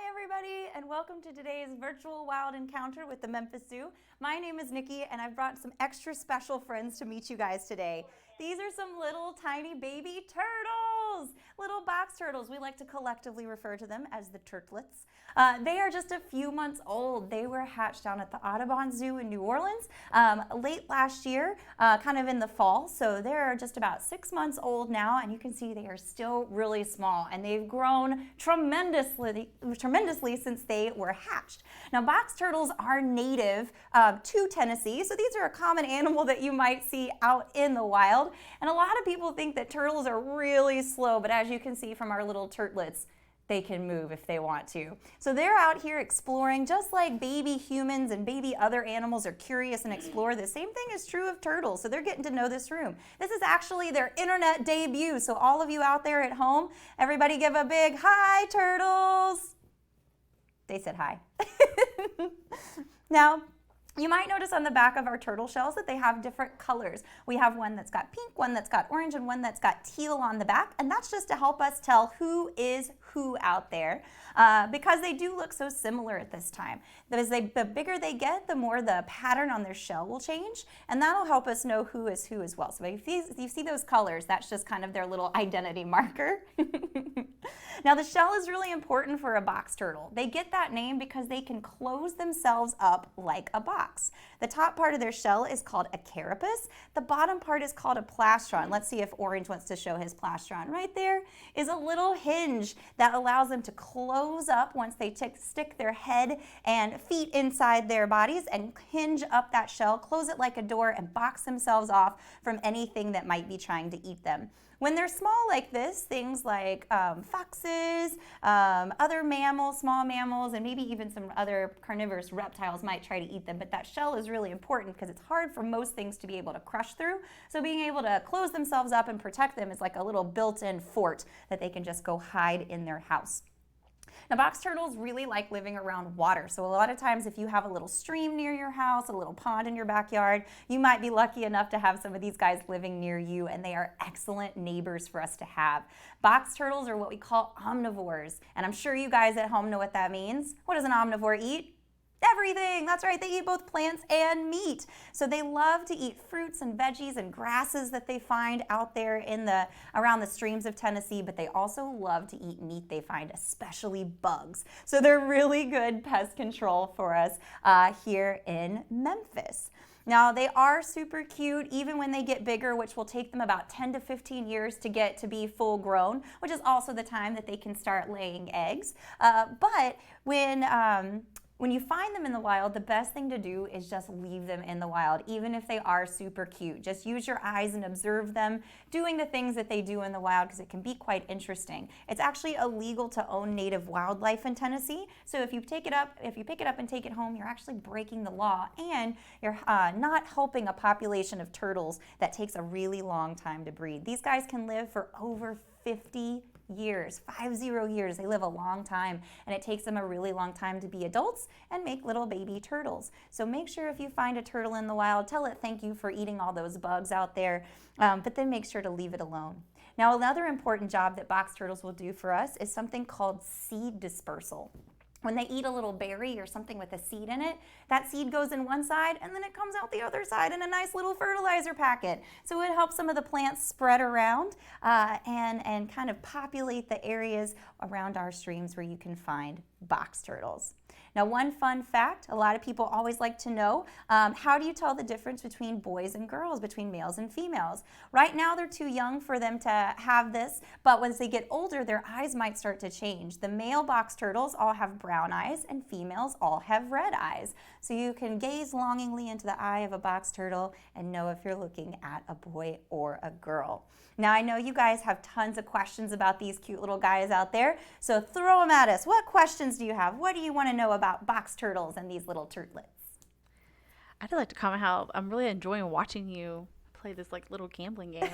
everybody, and welcome to today's virtual wild encounter with the Memphis Zoo. My name is Nikki, and I've brought some extra special friends to meet you guys today. These are some little tiny baby turtles, little box turtles. We like to collectively refer to them as the Turtlets. They are just a few months old. They were hatched down at the Audubon Zoo in New Orleans late last year, kind of in the fall. So they're just about 6 months old now, and you can see they are still really small, and they've grown tremendously since they were hatched. Now, box turtles are native to Tennessee, so these are a common animal that you might see out in the wild. And a lot of people think that turtles are really slow, but as you can see from our little turtlets, they can move if they want to. So they're out here exploring, just like baby humans and baby other animals are curious and explore. The same thing is true of turtles, so they're getting to know this room. This is actually their internet debut, so all of you out there at home, everybody give a big hi, turtles. They said hi. Now, you might notice on the back of our turtle shells that they have different colors. We have one that's got pink, one that's got orange, and one that's got teal on the back, and that's just to help us tell who is who out there, because they do look so similar at this time. The bigger they get, the more the pattern on their shell will change, and that'll help us know who is who as well. So if you see those colors, that's just kind of their little identity marker. Now, the shell is really important for a box turtle. They get that name because they can close themselves up like a box. The top part of their shell is called a carapace. The bottom part is called a plastron. Let's see if Orange wants to show his plastron. Right there is a little hinge that allows them to close up once they stick their head and feet inside their bodies and hinge up that shell, close it like a door, and box themselves off from anything that might be trying to eat them. When they're small like this, things like foxes, other mammals, small mammals, and maybe even some other carnivorous reptiles might try to eat them, but that shell is really important because it's hard for most things to be able to crush through. So being able to close themselves up and protect them is like a little built-in fort that they can just go hide in their house. Now, box turtles really like living around water. So a lot of times if you have a little stream near your house, a little pond in your backyard, you might be lucky enough to have some of these guys living near you, and they are excellent neighbors for us to have. Box turtles are what we call omnivores, and I'm sure you guys at home know what that means. What does an omnivore eat? Everything. That's right. They eat both plants and meat. So they love to eat fruits and veggies and grasses that they find out there around the streams of Tennessee, but they also love to eat meat they find, especially bugs. So they're really good pest control for us here in Memphis. Now, they are super cute even when they get bigger, which will take them about 10 to 15 years to get to be full grown, which is also the time that they can start laying eggs. But when you find them in the wild, the best thing to do is just leave them in the wild, even if they are super cute. Just use your eyes and observe them doing the things that they do in the wild, because it can be quite interesting. It's actually illegal to own native wildlife in Tennessee, so if you pick it up and take it home, you're actually breaking the law, and you're not helping a population of turtles that takes a really long time to breed. These guys can live for over 50 years, 50 years. They live a long time, and it takes them a really long time to be adults and make little baby turtles. So make sure if you find a turtle in the wild, tell it thank you for eating all those bugs out there, but then make sure to leave it alone. Now, another important job that box turtles will do for us is something called seed dispersal. When they eat a little berry or something with a seed in it, that seed goes in one side and then it comes out the other side in a nice little fertilizer packet. So it helps some of the plants spread around and kind of populate the areas around our streams where you can find box turtles. Now, one fun fact, a lot of people always like to know, how do you tell the difference between boys and girls, between males and females? Right now, they're too young for them to have this, but once they get older, their eyes might start to change. The male box turtles all have brown eyes, and females all have red eyes. So you can gaze longingly into the eye of a box turtle and know if you're looking at a boy or a girl. Now, I know you guys have tons of questions about these cute little guys out there, so throw them at us. What questions do you have? What do you want to know about box turtles and these little turtlets? I'd like to comment how I'm really enjoying watching you play this like little gambling game.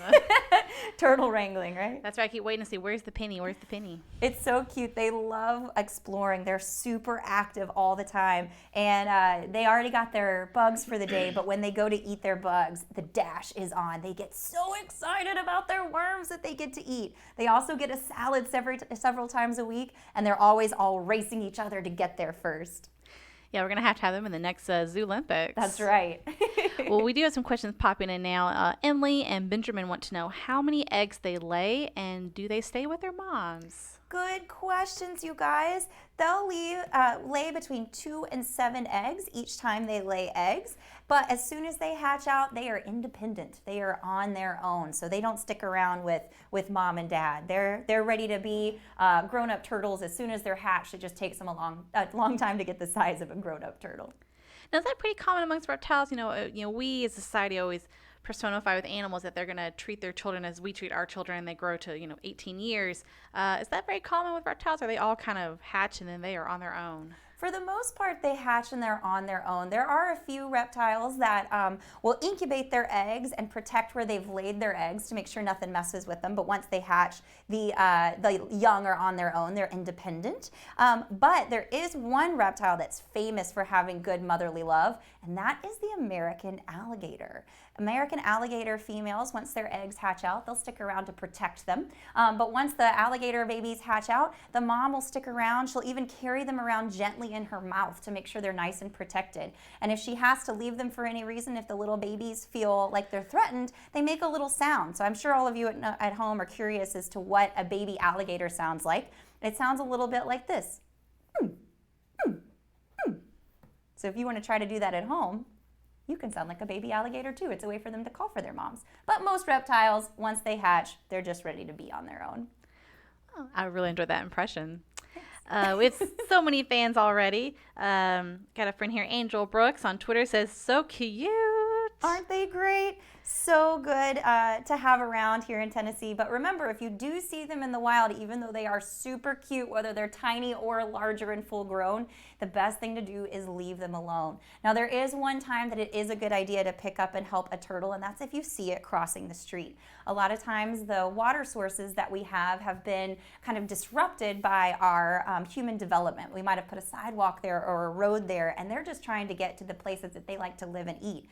Turtle wrangling, right? That's right. I keep waiting to see where's the penny. Where's the penny? It's so cute. They love exploring. They're super active all the time. And they already got their bugs for the day, but when they go to eat their bugs, the dash is on. They get so excited about their worms that they get to eat. They also get a salad several times a week, and they're always all racing each other to get there first. Yeah, we're going to have them in the next Zoolympics. That's right. Well, we do have some questions popping in now. Emily and Benjamin want to know how many eggs they lay and do they stay with their moms? Good questions, you guys. They'll lay between 2 and 7 eggs each time they lay eggs. But as soon as they hatch out, they are independent. They are on their own. So they don't stick around with mom and dad. They're ready to be grown-up turtles as soon as they're hatched. It just takes them a long time to get the size of a grown-up turtle. Now, is that pretty common amongst reptiles? We as a society always personify with animals that they're going to treat their children as we treat our children and they grow to, 18 years. Is that very common with reptiles? Or are they all kind of hatch and then they are on their own? For the most part, they hatch and they're on their own. There are a few reptiles that will incubate their eggs and protect where they've laid their eggs to make sure nothing messes with them. But once they hatch, the young are on their own. They're independent. But there is one reptile that's famous for having good motherly love, and that is the American alligator. American alligator females, once their eggs hatch out, they'll stick around to protect them. But once the alligator babies hatch out, the mom will stick around. She'll even carry them around gently in her mouth to make sure they're nice and protected. And if she has to leave them for any reason, if the little babies feel like they're threatened, they make a little sound. So I'm sure all of you at home are curious as to what a baby alligator sounds like. It sounds a little bit like this. So if you want to try to do that at home, you can sound like a baby alligator too. It's a way for them to call for their moms. But most reptiles, once they hatch, they're just ready to be on their own. Oh, I really enjoyed that impression. We have so many fans already. Got a friend here, Angel Brooks, on Twitter says, so cute. Aren't they great? So good to have around here in Tennessee. But remember, if you do see them in the wild, even though they are super cute, whether they're tiny or larger and full grown, the best thing to do is leave them alone. Now, there is one time that it is a good idea to pick up and help a turtle, and that's if you see it crossing the street. A lot of times the water sources that we have been kind of disrupted by our human development. We might have put a sidewalk there or a road there, and they're just trying to get to the places that they like to live and eat.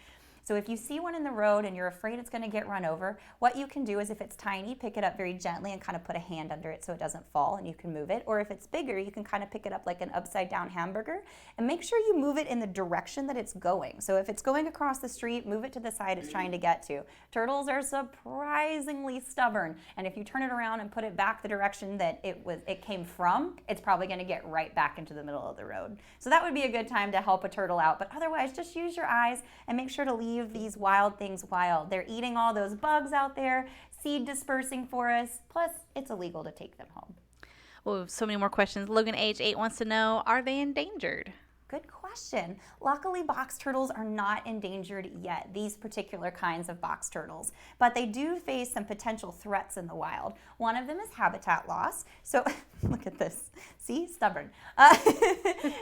So if you see one in the road and you're afraid it's going to get run over, what you can do is if it's tiny, pick it up very gently and kind of put a hand under it so it doesn't fall and you can move it. Or if it's bigger, you can kind of pick it up like an upside down hamburger and make sure you move it in the direction that it's going. So if it's going across the street, move it to the side it's trying to get to. Turtles are surprisingly stubborn, and if you turn it around and put it back the direction that it came from, it's probably going to get right back into the middle of the road. So that would be a good time to help a turtle out, but otherwise just use your eyes and make sure to leave these wild things wild. They're eating all those bugs out there, seed dispersing for us, plus it's illegal to take them home. Well, so many more questions. Logan, age 8, wants to know, are they endangered? Good question. Luckily, box turtles are not endangered yet, these particular kinds of box turtles, but they do face some potential threats in the wild. One of them is habitat loss. So look at this. See? Stubborn.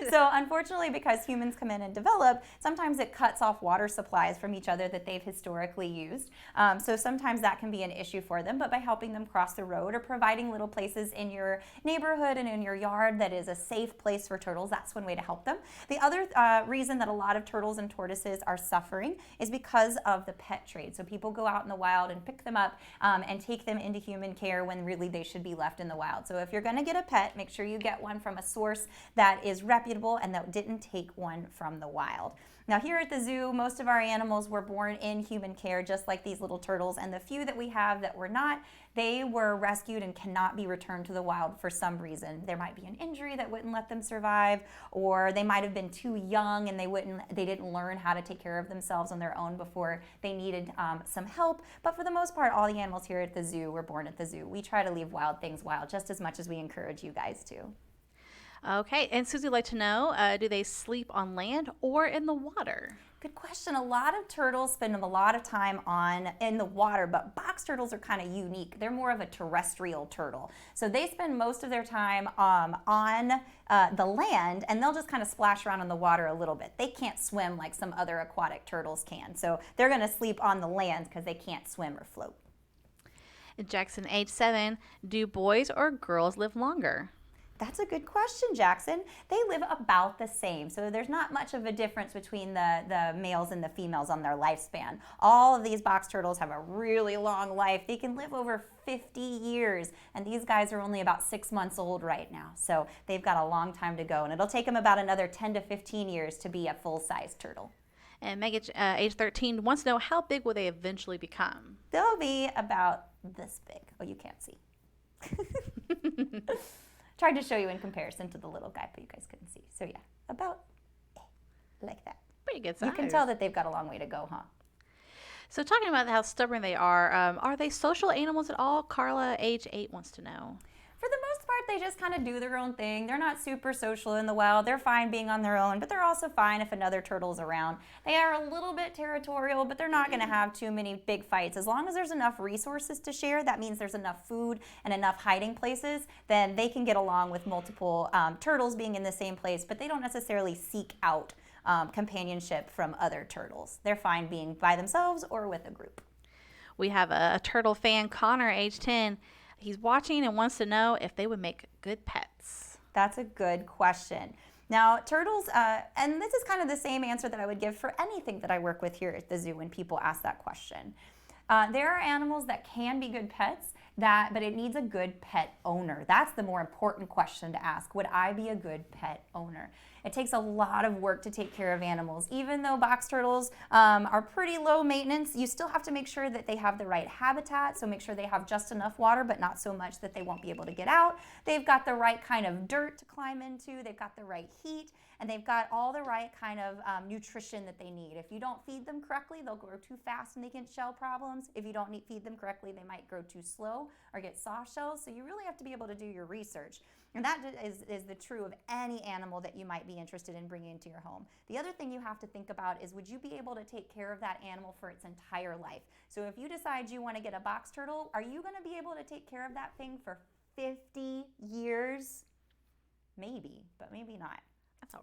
So unfortunately, because humans come in and develop, sometimes it cuts off water supplies from each other that they've historically used. So sometimes that can be an issue for them, but by helping them cross the road or providing little places in your neighborhood and in your yard that is a safe place for turtles, that's one way to help them. The other reason that a lot of turtles and tortoises are suffering is because of the pet trade. So people go out in the wild and pick them up and take them into human care when really they should be left in the wild. So if you're going to get a pet, make sure you get one from a source that is reputable and that didn't take one from the wild. Now here at the zoo, most of our animals were born in human care, just like these little turtles, and the few that we have that were not, they were rescued and cannot be returned to the wild for some reason. There might be an injury that wouldn't let them survive, or they might have been too young and they didn't learn how to take care of themselves on their own before they needed some help. But for the most part, all the animals here at the zoo were born at the zoo. We try to leave wild things wild just as much as we encourage you guys to. Okay, and Susie would like to know, do they sleep on land or in the water? Good question. A lot of turtles spend a lot of time in the water, but box turtles are kind of unique. They're more of a terrestrial turtle. So they spend most of their time on the land, and they'll just kind of splash around in the water a little bit. They can't swim like some other aquatic turtles can. So they're going to sleep on the land because they can't swim or float. Jackson, age 7, do boys or girls live longer? That's a good question, Jackson. They live about the same. So there's not much of a difference between the males and the females on their lifespan. All of these box turtles have a really long life. They can live over 50 years. And these guys are only about 6 months old right now. So they've got a long time to go. And it'll take them about another 10 to 15 years to be a full-size turtle. And Meg, age 13, wants to know how big will they eventually become? They'll be about this big. Oh, you can't see. Tried to show you in comparison to the little guy, but you guys couldn't see. So yeah, about like that. Pretty good size. You can tell that they've got a long way to go, huh? So talking about how stubborn they are they social animals at all? Carla, age 8, wants to know. For the most part, they just kind of do their own thing. They're not super social in the wild. They're fine being on their own, but they're also fine if another turtle's around. They are a little bit territorial, but they're not going to have too many big fights. As long as there's enough resources to share, that means there's enough food and enough hiding places, then they can get along with multiple turtles being in the same place, but they don't necessarily seek out companionship from other turtles. They're fine being by themselves or with a group. We have a turtle fan, Connor, age 10. He's watching and wants to know if they would make good pets. That's a good question. Now, turtles, and this is kind of the same answer that I would give for anything that I work with here at the zoo when people ask that question. There are animals that can be good pets, but it needs a good pet owner. That's the more important question to ask. Would I be a good pet owner? It takes a lot of work to take care of animals. Even though box turtles are pretty low maintenance, you still have to make sure that they have the right habitat, so make sure they have just enough water, but not so much that they won't be able to get out. They've got the right kind of dirt to climb into, they've got the right heat, and they've got all the right kind of nutrition that they need. If you don't feed them correctly, they'll grow too fast and they get shell problems. If you don't feed them correctly, they might grow too slow or get soft shells, so you really have to be able to do your research. And that is the true of any animal that you might be interested in bringing into your home. The other thing you have to think about is, would you be able to take care of that animal for its entire life? So if you decide you want to get a box turtle, are you going to be able to take care of that thing for 50 years? Maybe, but maybe not.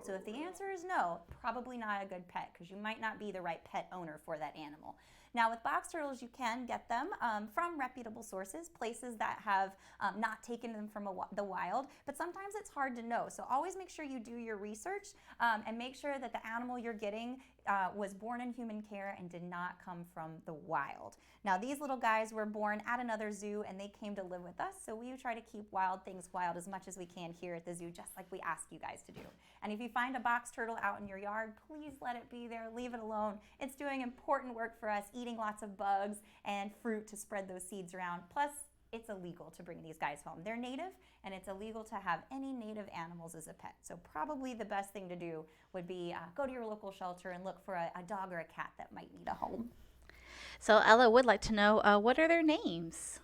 So if the answer is no, probably not a good pet, because you might not be the right pet owner for that animal. Now with box turtles, you can get them from reputable sources, places that have not taken them from the wild, but sometimes it's hard to know. So always make sure you do your research and make sure that the animal you're getting was born in human care and did not come from the wild. Now these little guys were born at another zoo and they came to live with us, so we try to keep wild things wild as much as we can here at the zoo, just like we ask you guys to do. And if you find a box turtle out in your yard, please let it be there, leave it alone. It's doing important work for us, eating lots of bugs and fruit to spread those seeds around. Plus, it's illegal to bring these guys home. They're native, and it's illegal to have any native animals as a pet. So probably the best thing to do would be go to your local shelter and look for a dog or a cat that might need a home. So Ella would like to know, what are their names?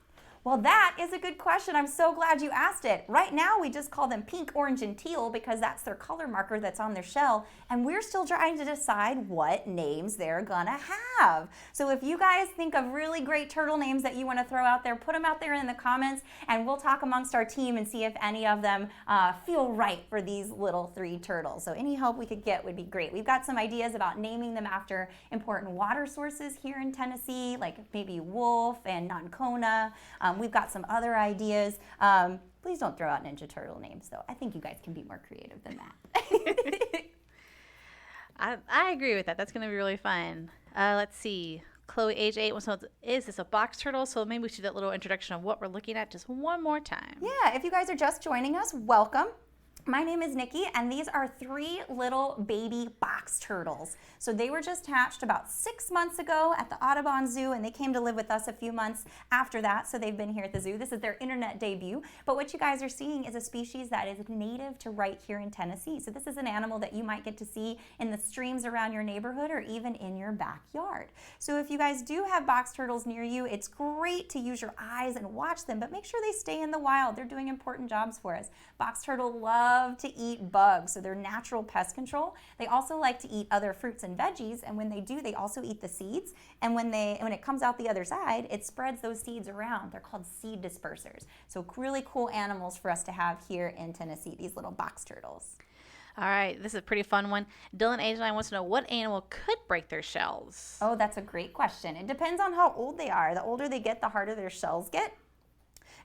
Well, that is a good question. I'm so glad you asked it. Right now, we just call them pink, orange, and teal because that's their color marker that's on their shell, and we're still trying to decide what names they're gonna have. So if you guys think of really great turtle names that you want to throw out there, put them out there in the comments, and we'll talk amongst our team and see if any of them feel right for these little 3 turtles. So any help we could get would be great. We've got some ideas about naming them after important water sources here in Tennessee, like maybe Wolf and Noncona. We've got some other ideas. Please don't throw out Ninja Turtle names, though. I think you guys can be more creative than that. I agree with that. That's going to be really fun. Let's see. Chloe, age 8, so is this a box turtle? So maybe we should do that little introduction of what we're looking at just one more time. Yeah, if you guys are just joining us, welcome. My name is Nikki, and these are 3 little baby box turtles. So they were just hatched about 6 months ago at the Audubon Zoo, and they came to live with us a few months after that, so they've been here at the zoo. This is their internet debut, but what you guys are seeing is a species that is native to right here in Tennessee. So this is an animal that you might get to see in the streams around your neighborhood or even in your backyard. So if you guys do have box turtles near you, it's great to use your eyes and watch them, but make sure they stay in the wild. They're doing important jobs for us. Box turtle love love to eat bugs, so they're natural pest control. They also like to eat other fruits and veggies, and when they do, they also eat the seeds. And when it comes out the other side, it spreads those seeds around. They're called seed dispersers. So really cool animals for us to have here in Tennessee, these little box turtles. All right, this is a pretty fun one. Dylan, age 9, wants to know what animal could break their shells. Oh, that's a great question. It depends on how old they are. The older they get, the harder their shells get.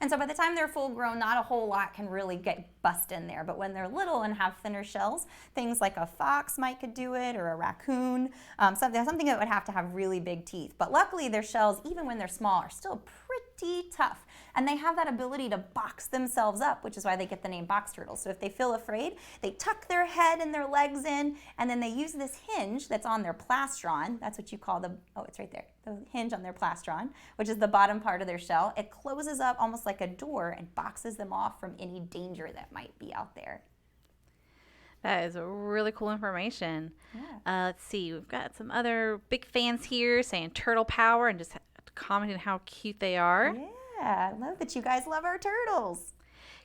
And so by the time they're full grown, not a whole lot can really get bust in there. But when they're little and have thinner shells, things like a fox could do it, or a raccoon, something that would have to have really big teeth. But luckily their shells, even when they're small, are still pretty tough. And they have that ability to box themselves up, which is why they get the name box turtles. So if they feel afraid, they tuck their head and their legs in, and then they use this hinge that's on their plastron. That's what you call it's right there, the hinge on their plastron, which is the bottom part of their shell. It closes up almost like a door and boxes them off from any danger that might be out there. That is really cool information. Yeah. Let's see, we've got some other big fans here saying turtle power and just commenting how cute they are. Yeah, I love that you guys love our turtles.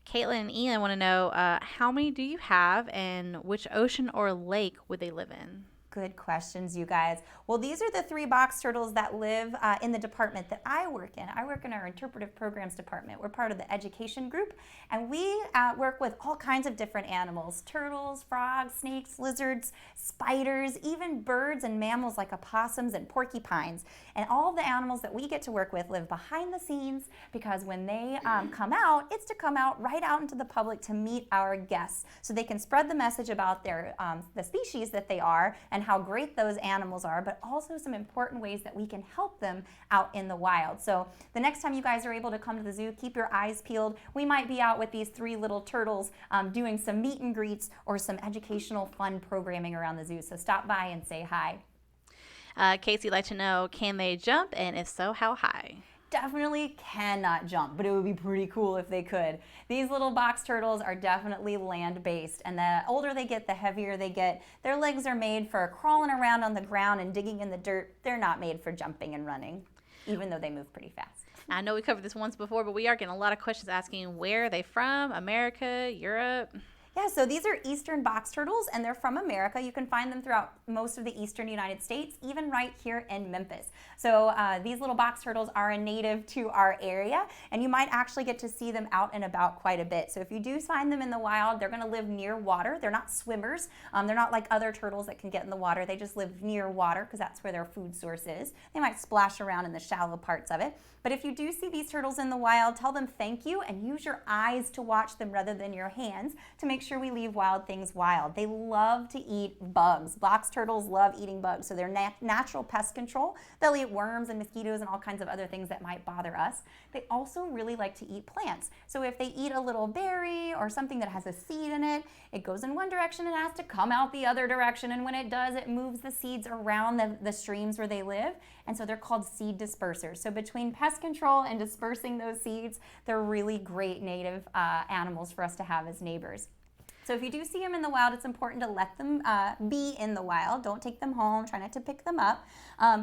Caitlin and Ian want to know how many do you have and which ocean or lake would they live in? Good questions, you guys. Well, these are the 3 box turtles that live in the department that I work in. I work in our interpretive programs department. We're part of the education group, and we work with all kinds of different animals: turtles, frogs, snakes, lizards, spiders, even birds and mammals like opossums and porcupines. And all the animals that we get to work with live behind the scenes, because when they come out, it's to come out right out into the public to meet our guests, so they can spread the message about their the species that they are and how great those animals are, but also some important ways that we can help them out in the wild. So the next time you guys are able to come to the zoo, keep your eyes peeled. We might be out with these 3 little turtles doing some meet and greets or some educational fun programming around the zoo. So stop by and say hi. Casey would like to know, can they jump, and if so, how high? Definitely cannot jump, but it would be pretty cool if they could. These little box turtles are definitely land-based, and the older they get, the heavier they get. Their legs are made for crawling around on the ground and digging in the dirt. They're not made for jumping and running, even though they move pretty fast. I know we covered this once before, but we are getting a lot of questions asking where are they from, America, Europe? Yeah, so these are eastern box turtles, and they're from America. You can find them throughout most of the eastern United States, even right here in Memphis. So these little box turtles are a native to our area, and you might actually get to see them out and about quite a bit. So if you do find them in the wild, they're gonna live near water. They're not swimmers. They're not like other turtles that can get in the water. They just live near water because that's where their food source is. They might splash around in the shallow parts of it. But if you do see these turtles in the wild, tell them thank you and use your eyes to watch them rather than your hands to make sure we leave wild things wild. They love to eat bugs. Box turtles love eating bugs, so they're natural pest control. They'll eat worms and mosquitoes and all kinds of other things that might bother us. They also really like to eat plants. So if they eat a little berry or something that has a seed in it, it goes in one direction and has to come out the other direction. And when it does, it moves the seeds around the streams where they live. And so they're called seed dispersers. So between pest control and dispersing those seeds, they're really great native animals for us to have as neighbors. So if you do see them in the wild, it's important to let them be in the wild. Don't take them home. Try not to pick them up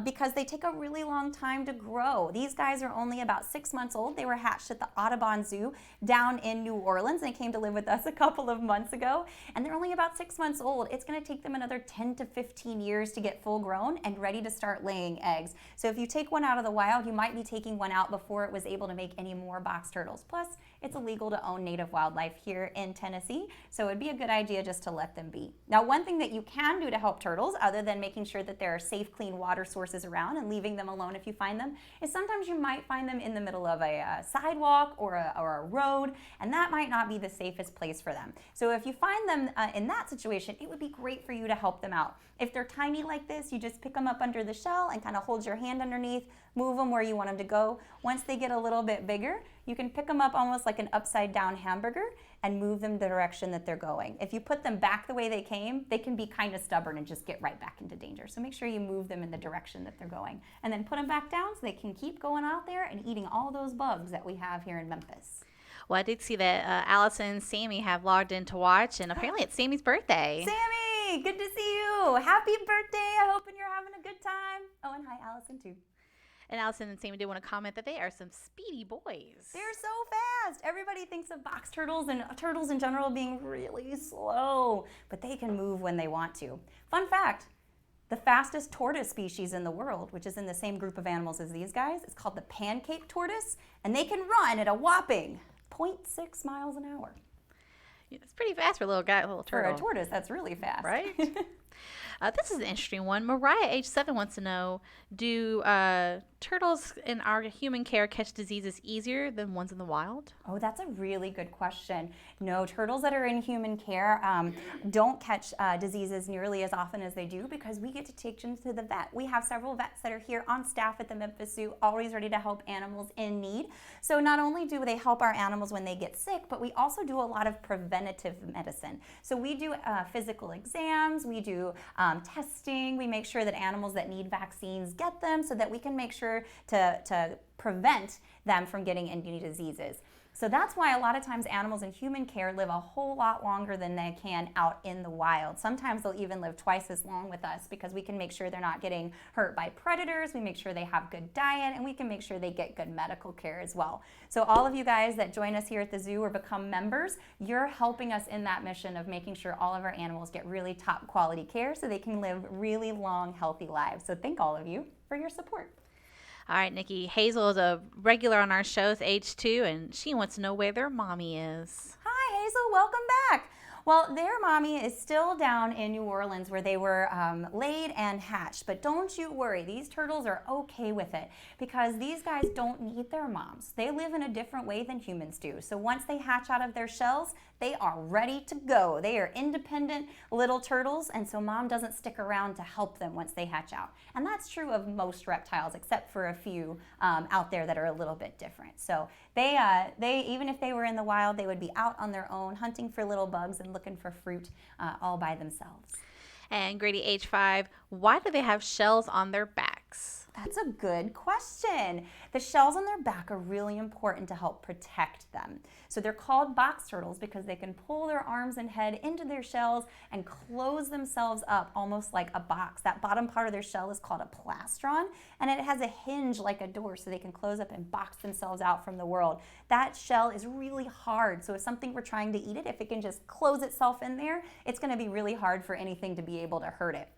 because they take a really long time to grow. These guys are only about 6 months old. They were hatched at the Audubon Zoo down in New Orleans. They came to live with us a couple of months ago, and they're only about 6 months old. It's going to take them another 10 to 15 years to get full grown and ready to start laying eggs. So if you take one out of the wild, you might be taking one out before it was able to make any more box turtles. Plus, it's illegal to own native wildlife here in Tennessee, so it'd be a good idea just to let them be. Now, one thing that you can do to help turtles, other than making sure that there are safe, clean water sources around and leaving them alone if you find them, is sometimes you might find them in the middle of a sidewalk or a road, and that might not be the safest place for them. So if you find them in that situation, it would be great for you to help them out. If they're tiny like this, you just pick them up under the shell and kind of hold your hand underneath, move them where you want them to go. Once they get a little bit bigger, you can pick them up almost like an upside down hamburger and move them the direction that they're going. If you put them back the way they came, they can be kind of stubborn and just get right back into danger. So make sure you move them in the direction that they're going. And then put them back down so they can keep going out there and eating all those bugs that we have here in Memphis. Well, I did see that Allison and Sammy have logged in to watch, and apparently it's Sammy's birthday. Sammy, good to see you. Happy birthday. I hope you're having a good time. Oh, and hi, Allison, too. And Allison and Sammy did want to comment that they are some speedy boys. They're so fast. Everybody thinks of box turtles and turtles in general being really slow, but they can move when they want to. Fun fact, the fastest tortoise species in the world, which is in the same group of animals as these guys, is called the pancake tortoise, and they can run at a whopping 0.6 miles an hour. Yeah, it's pretty fast for a little guy, a little turtle. For a tortoise, that's really fast. Right? This is an interesting one. Mariah, age 7, wants to know, do turtles in our human care catch diseases easier than ones in the wild? Oh, that's a really good question. No, turtles that are in human care don't catch diseases nearly as often as they do because we get to take them to the vet. We have several vets that are here on staff at the Memphis Zoo, always ready to help animals in need. So not only do they help our animals when they get sick, but we also do a lot of preventative medicine. So we do physical exams, we do testing, we make sure that animals that need vaccines get them so that we can make sure to prevent them from getting any diseases. So that's why a lot of times animals in human care live a whole lot longer than they can out in the wild. Sometimes they'll even live twice as long with us because we can make sure they're not getting hurt by predators, we make sure they have good diet, and we can make sure they get good medical care as well. So all of you guys that join us here at the zoo or become members, you're helping us in that mission of making sure all of our animals get really top quality care so they can live really long, healthy lives. So thank all of you for your support. All right, Nikki. Hazel is a regular on our shows, age 2, and she wants to know where their mommy is. Hi, Hazel. Welcome back. Well, their mommy is still down in New Orleans where they were laid and hatched. But don't you worry. These turtles are okay with it because these guys don't need their moms. They live in a different way than humans do. So once they hatch out of their shells, they are ready to go. They are independent little turtles, and so mom doesn't stick around to help them once they hatch out. And that's true of most reptiles, except for a few out there that are a little bit different. So they even if they were in the wild, they would be out on their own, hunting for little bugs and looking for fruit all by themselves. And Grady, age 5, why do they have shells on their backs? That's a good question. The shells on their back are really important to help protect them. So they're called box turtles because they can pull their arms and head into their shells and close themselves up almost like a box. That bottom part of their shell is called a plastron, and it has a hinge like a door so they can close up and box themselves out from the world. That shell is really hard, so if something were trying to eat it, if it can just close itself in there, it's going to be really hard for anything to be able to hurt it.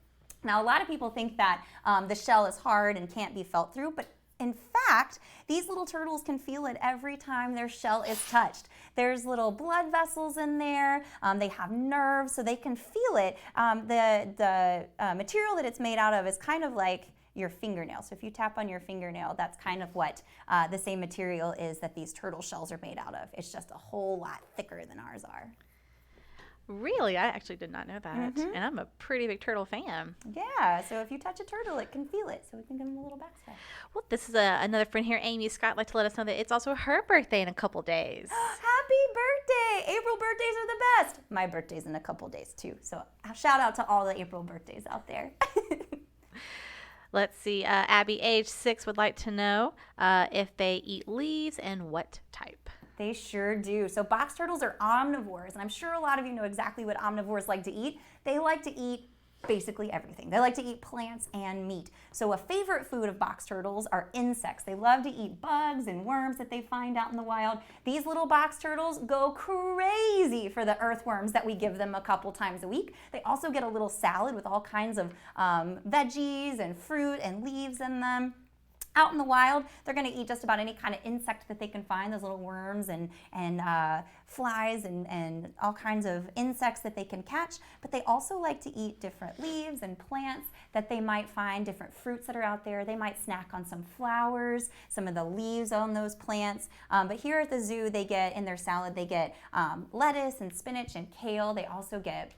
Now, a lot of people think that the shell is hard and can't be felt through, but in fact, these little turtles can feel it every time their shell is touched. There's little blood vessels in there. They have nerves, so they can feel it. The material that it's made out of is kind of like your fingernail. So if you tap on your fingernail, that's kind of what the same material is that these turtle shells are made out of. It's just a whole lot thicker than ours are. Really? I actually did not know that. Mm-hmm. And I'm a pretty big turtle fan. Yeah, so if you touch a turtle, it can feel it. So we can give them a little back scratch. Well, this is another friend here, Amy Scott, like to let us know that it's also her birthday in a couple days. Happy birthday! April birthdays are the best. My birthday's in a couple days too. So shout out to all the April birthdays out there. Let's see. Abby, age 6, would like to know if they eat leaves and what type. They sure do. So box turtles are omnivores, and I'm sure a lot of you know exactly what omnivores like to eat. They like to eat basically everything. They like to eat plants and meat. So a favorite food of box turtles are insects. They love to eat bugs and worms that they find out in the wild. These little box turtles go crazy for the earthworms that we give them a couple times a week. They also get a little salad with all kinds of veggies and fruit and leaves in them. Out in the wild, they're going to eat just about any kind of insect that they can find, those little worms and flies and all kinds of insects that they can catch. But they also like to eat different leaves and plants that they might find, different fruits that are out there. They might snack on some flowers, some of the leaves on those plants. But here at the zoo, they get, in their salad, they get lettuce and spinach and kale. They also get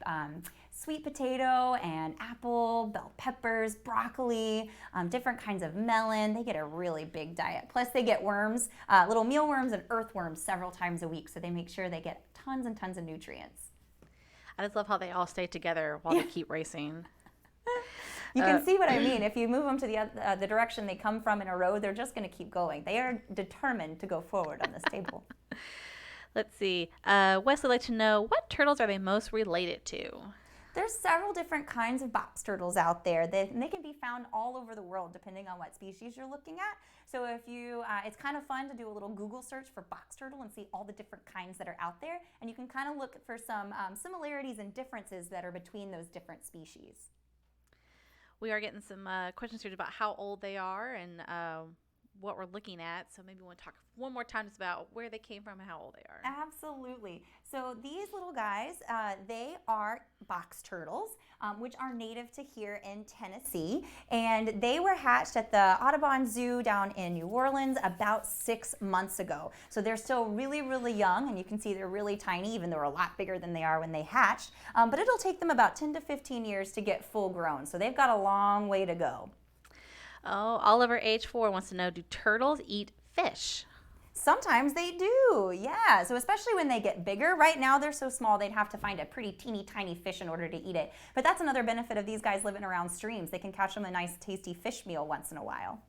sweet potato and apple, bell peppers, broccoli, different kinds of melon. They get a really big diet. Plus they get worms, little mealworms and earthworms several times a week, so they make sure they get tons and tons of nutrients. I just love how they all stay together while they keep racing. You can see what I mean. If you move them to the direction they come from in a row, they're just going to keep going. They are determined to go forward on this table. Let's see. Wesley would like to know, what turtles are they most related to? There's several different kinds of box turtles out there, and they can be found all over the world depending on what species you're looking at. So if you, it's kind of fun to do a little Google search for box turtle and see all the different kinds that are out there, and you can kind of look for some similarities and differences that are between those different species. We are getting some questions here about how old they are and what we're looking at. So maybe we want to talk one more time just about where they came from and how old they are. Absolutely. So these little guys, they are box turtles, which are native to here in Tennessee. And they were hatched at the Audubon Zoo down in New Orleans about 6 months ago. So they're still really, really young, and you can see they're really tiny, even though they're a lot bigger than they are when they hatched. But it'll take them about 10 to 15 years to get full grown. So they've got a long way to go. Oh, Oliver H4 wants to know, do turtles eat fish? Sometimes they do, yeah. So especially when they get bigger. Right now they're so small they'd have to find a pretty teeny tiny fish in order to eat it. But that's another benefit of these guys living around streams. They can catch them a nice tasty fish meal once in a while.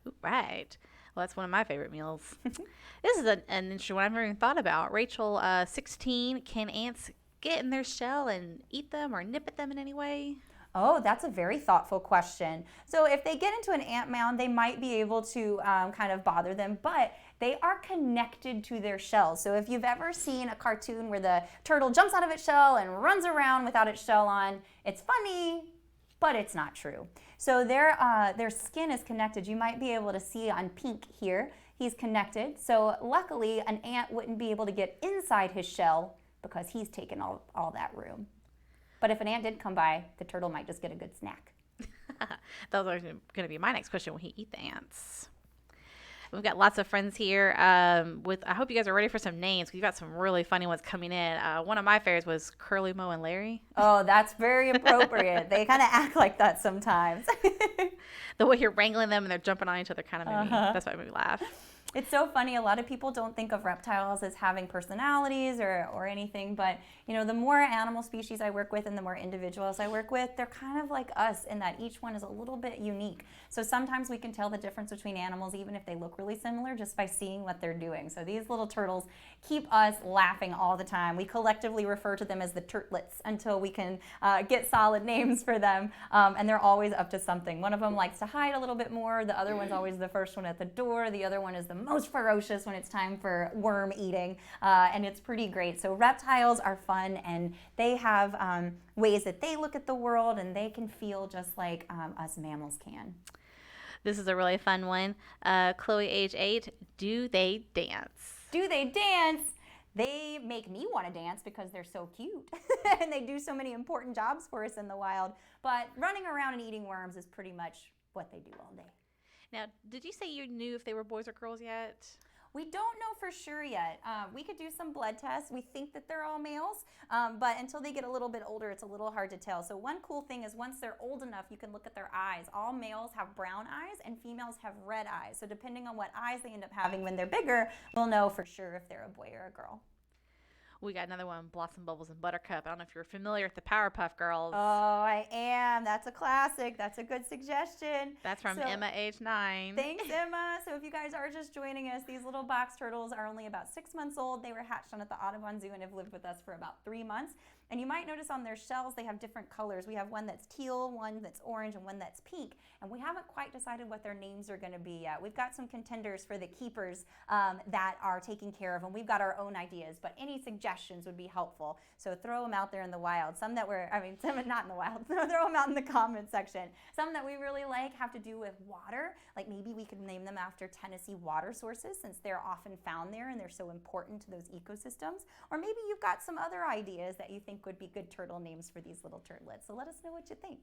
Ooh, right. Well, that's one of my favorite meals. This is an interesting one I've never even thought about. Rachel, 16, can ants get in their shell and eat them or nip at them in any way? Oh, that's a very thoughtful question. So if they get into an ant mound, they might be able to kind of bother them, but they are connected to their shells. So if you've ever seen a cartoon where the turtle jumps out of its shell and runs around without its shell on, it's funny, but it's not true. So their skin is connected. You might be able to see on Pink here, he's connected. So luckily, an ant wouldn't be able to get inside his shell because he's taken all that room. But if an ant did come by, the turtle might just get a good snack. Those are going to be my next question. Will he eat the ants? We've got lots of friends here. I hope you guys are ready for some names. We've got some really funny ones coming in. One of my favorites was Curly, Moe, and Larry. Oh, that's very appropriate. They kind of act like that sometimes. The way you're wrangling them and they're jumping on each other kind of made me, that's why it made me laugh. It's so funny. A lot of people don't think of reptiles as having personalities or anything, but you know, the more animal species I work with and the more individuals I work with, they're kind of like us in that each one is a little bit unique. So sometimes we can tell the difference between animals even if they look really similar just by seeing what they're doing. So these little turtles keep us laughing all the time. We collectively refer to them as the Turtlets until we can get solid names for them, and they're always up to something. One of them likes to hide a little bit more. The other one's always the first one at the door. The other one is the most ferocious when it's time for worm eating, and it's pretty great. So reptiles are fun, and they have ways that they look at the world, and they can feel just like us mammals can. This is a really fun one. Chloe, age 8, do they dance? Do they dance? They make me want to dance because they're so cute and they do so many important jobs for us in the wild. But running around and eating worms is pretty much what they do all day. Now, did you say you knew if they were boys or girls yet? We don't know for sure yet. We could do some blood tests. We think that they're all males, but until they get a little bit older, it's a little hard to tell. So one cool thing is once they're old enough, you can look at their eyes. All males have brown eyes and females have red eyes. So depending on what eyes they end up having when they're bigger, we'll know for sure if they're a boy or a girl. We got another one, Blossom Bubbles and Buttercup. I don't know if you're familiar with the Powerpuff Girls. Oh, I am. That's a classic. That's a good suggestion. That's from Emma, age 9. Thanks, Emma. So if you guys are just joining us, these little box turtles are only about 6 months old. They were hatched on at the Audubon Zoo and have lived with us for about 3 months. And you might notice on their shells, they have different colors. We have one that's teal, one that's orange, and one that's pink. And we haven't quite decided what their names are going to be yet. We've got some contenders for the keepers that are taken care of, and we've got our own ideas. But any suggestions would be helpful. So throw them out there in the wild. Some that some not in the wild. Throw them out in the comment section. Some that we really like have to do with water. Like maybe we could name them after Tennessee water sources since they're often found there and they're so important to those ecosystems. Or maybe you've got some other ideas that you think would be good turtle names for these little turtlets. So let us know what you think.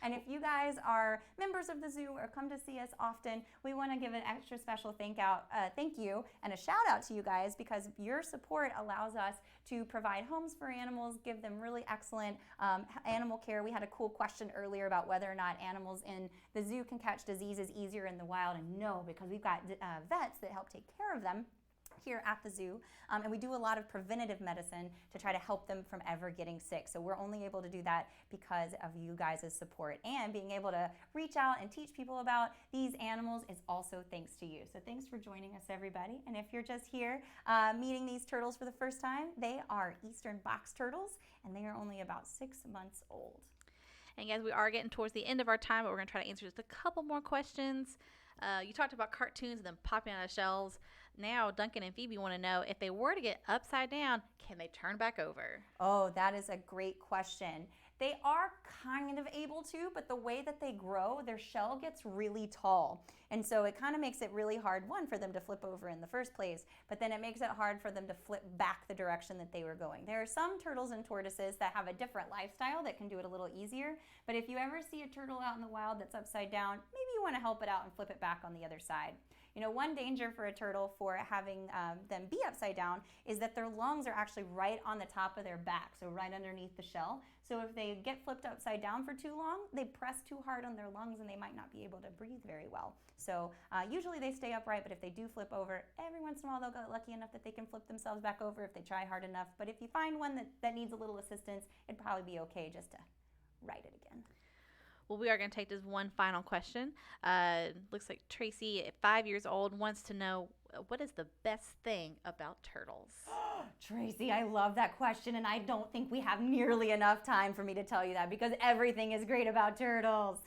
And if you guys are members of the zoo or come to see us often, we want to give an extra special thank you and a shout out to you guys because your support allows us to provide homes for animals, give them really excellent animal care. We had a cool question earlier about whether or not animals in the zoo can catch diseases easier in the wild, and no, because we've got vets that help take care of them. here at the zoo, and we do a lot of preventative medicine to try to help them from ever getting sick. So we're only able to do that because of you guys' support, and being able to reach out and teach people about these animals is also thanks to you. So thanks for joining us, everybody. And if you're just here meeting these turtles for the first time, they are eastern box turtles, and they are only about 6 months old. And guys, we are getting towards the end of our time, but we're going to try to answer just a couple more questions. You talked about cartoons and them popping out of shells. Now, Duncan and Phoebe want to know, if they were to get upside down, can they turn back over? Oh, that is a great question. They are kind of able to, but the way that they grow, their shell gets really tall. And so it kind of makes it really hard, one, for them to flip over in the first place, but then it makes it hard for them to flip back the direction that they were going. There are some turtles and tortoises that have a different lifestyle that can do it a little easier, but if you ever see a turtle out in the wild that's upside down, maybe you want to help it out and flip it back on the other side. You know, one danger for a turtle for having them be upside down is that their lungs are actually right on the top of their back, so right underneath the shell. So if they get flipped upside down for too long, they press too hard on their lungs and they might not be able to breathe very well. So usually they stay upright, but if they do flip over, every once in a while they'll get lucky enough that they can flip themselves back over if they try hard enough. But if you find one that needs a little assistance, it'd probably be okay just to right it again. Well, we are going to take this one final question. Looks like Tracy, at 5 years old, wants to know, what is the best thing about turtles? Tracy, I love that question, and I don't think we have nearly enough time for me to tell you that, because everything is great about turtles.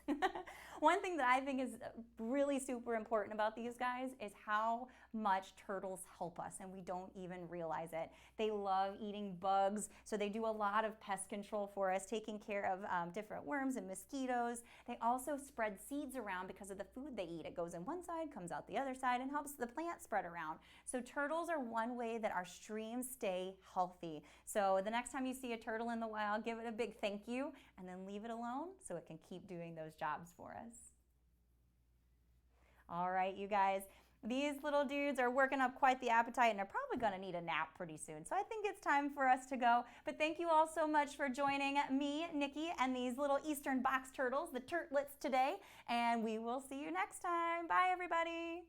One thing that I think is really super important about these guys is how much turtles help us, and we don't even realize it. They love eating bugs, so they do a lot of pest control for us, taking care of different worms and mosquitoes. They also spread seeds around because of the food they eat. It goes in one side, comes out the other side, and helps the plants spread around. So turtles are one way that our streams stay healthy. So the next time you see a turtle in the wild, give it a big thank you, and then leave it alone so it can keep doing those jobs for us. All right, you guys. These little dudes are working up quite the appetite, and they're probably going to need a nap pretty soon. So I think it's time for us to go. But thank you all so much for joining me, Nikki, and these little eastern box turtles, the Turtlets, today. And we will see you next time. Bye, everybody.